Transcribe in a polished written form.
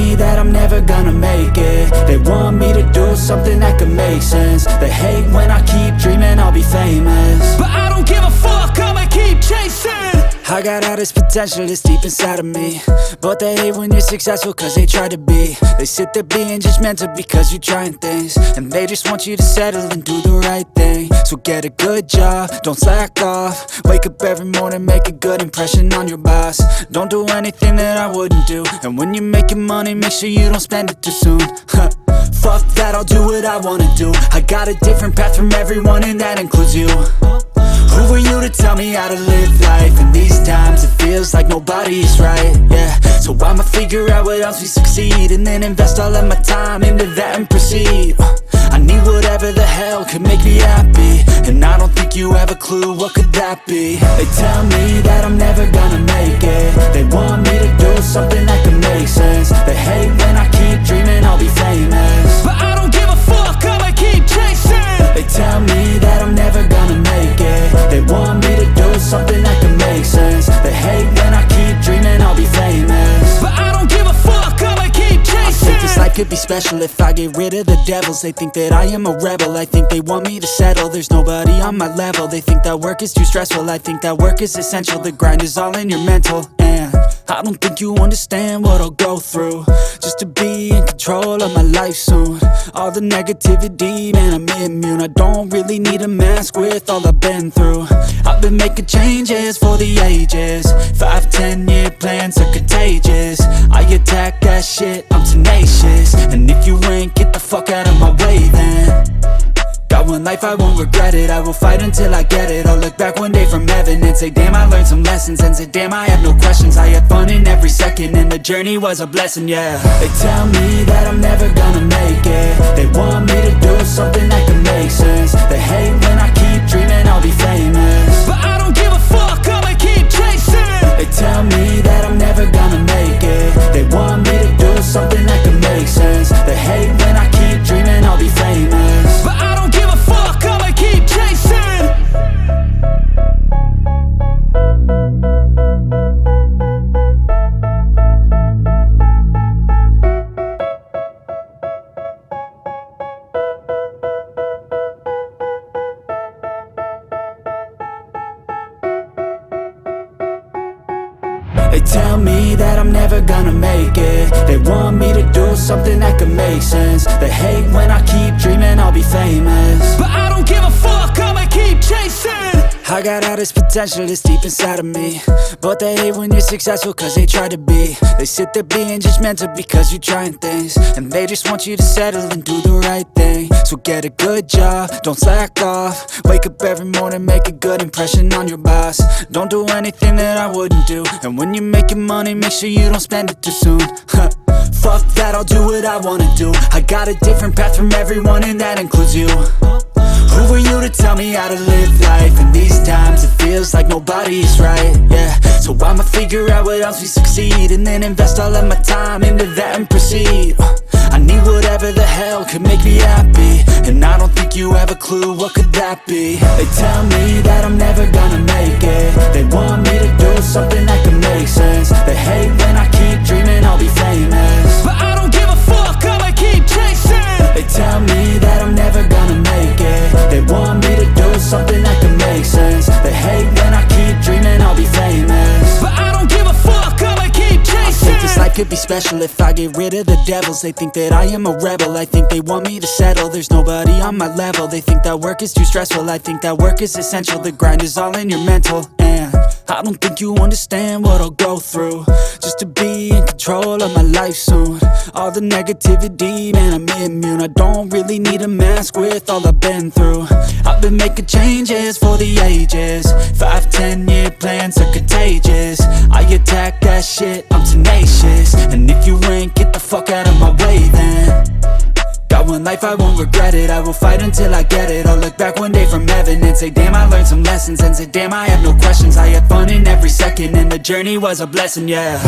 me that I'm never gonna make it. They want me to do something that could make sense. They hate when I keep dreaming I'll be famous, but I don't give a fuck, I'ma keep chasing. I got all this potential that's deep inside of me, but they hate when you're successful cause they try to be. They sit there being judgmental because you're trying things, and they just want you to settle and do the right thing. So get a good job, don't slack off. Wake up every morning, make a good impression on your boss. Don't do anything that I wouldn't do, and when you're making money, make sure you don't spend it too soon. Fuck that, I'll do what I wanna do. I got a different path from everyone, and that includes you. Who are you to tell me how to live life? In these times it feels like nobody's right, yeah. So I'ma figure out what else we succeed, and then invest all of my time into that and proceed. I need whatever the hell could make me happy, and I don't think you have a clue what could that be. They tell me that I'm never gonna make it. They want me to do something that could make sense. They hate when I keep dreaming I'll be famous, but I don't give a fuck, I'ma keep chasing. They tell me that I'm never gonna make it. They want me to do something that can make sense. They hate when I keep dreaming I'll be famous, but I don't give a fuck, I'ma keep chasing. I think this life could be special if I get rid of the devils. They think that I am a rebel, I think they want me to settle. There's nobody on my level. They think that work is too stressful, I think that work is essential. The grind is all in your mental, and I don't think you understand what I'll go through just to be in control of my life soon. All the negativity, man, I'm immune. I don't really need a mask with all I've been through. I've been making changes for the ages. 5-10 year plans are contagious. I attack that shit, I'm tenacious. And if you ain't, get the fuck out of my way then. Got one life, I won't regret it. I will fight until I get it. I'll look back one day from heaven and say damn, I learned some lessons. And say damn, I have no questions. I had fun in every second, and the journey was a blessing, yeah. They tell me that I'm never gonna make it. They want me to do something that can make sense. They hate when I keep dreaming I'll be famous, but I don't give a fuck, I'ma keep chasing. They tell me that I'm never gonna make it. They want me to do something that can make sense. They hate when I keep dreaming I'll be famous, but I don't give a fuck, I'ma keep chasing. They tell me that I'm never gonna make it. They want me to do something that can make sense. They hate when I keep dreaming I'll be famous, but I don't give a fuck, I'ma keep chasing. I got all this potential that's deep inside of me, but they hate when you're successful cause they try to be. They sit there being judgmental because you're trying things, and they just want you to settle and do the right thing. So get a good job, don't slack off. Wake up every morning, make a good impression on your boss. Don't do anything that I wouldn't do, and when you're making money, make sure you don't spend it too soon. Fuck that, I'll do what I wanna do. I got a different path from everyone, and that includes you. Who are you to tell me how to live life? In these times it feels like nobody's right, yeah. So I'ma figure out what else we succeed, and then invest all of my time into that and proceed. I need whatever the hell could make me happy, and I don't think you have a clue what could that be. They tell me that I'm never gonna make it. They want me to do something that can make sense. They hate when I keep dreaming I'll be famous, but I don't give a fuck, I'ma keep chasing. They tell me that I'm never gonna make it. They want me to do something that can make sense. They hate when I keep dreaming I'll be famous, but I don't give a fuck, I'ma keep chasing. I think this life could be special if I get rid of the devils. They think that I am a rebel, I think they want me to settle. There's nobody on my level. They think that work is too stressful, I think that work is essential. The grind is all in your mental, and I don't think you understand what I'll go through just to be in control of my life soon. All the negativity, man, I'm immune. I don't really need a mask with all I've been through. I've been making changes for the ages. 5-10 year plans are contagious. I attack that shit, I'm tenacious. And if you ain't, get the fuck out of my way then. Got one life, I won't regret it. I will fight until I get it. I'll look back one day from heaven and say damn, I learned some lessons. And say damn, I have no questions. I had fun in every second, and the journey was a blessing, yeah.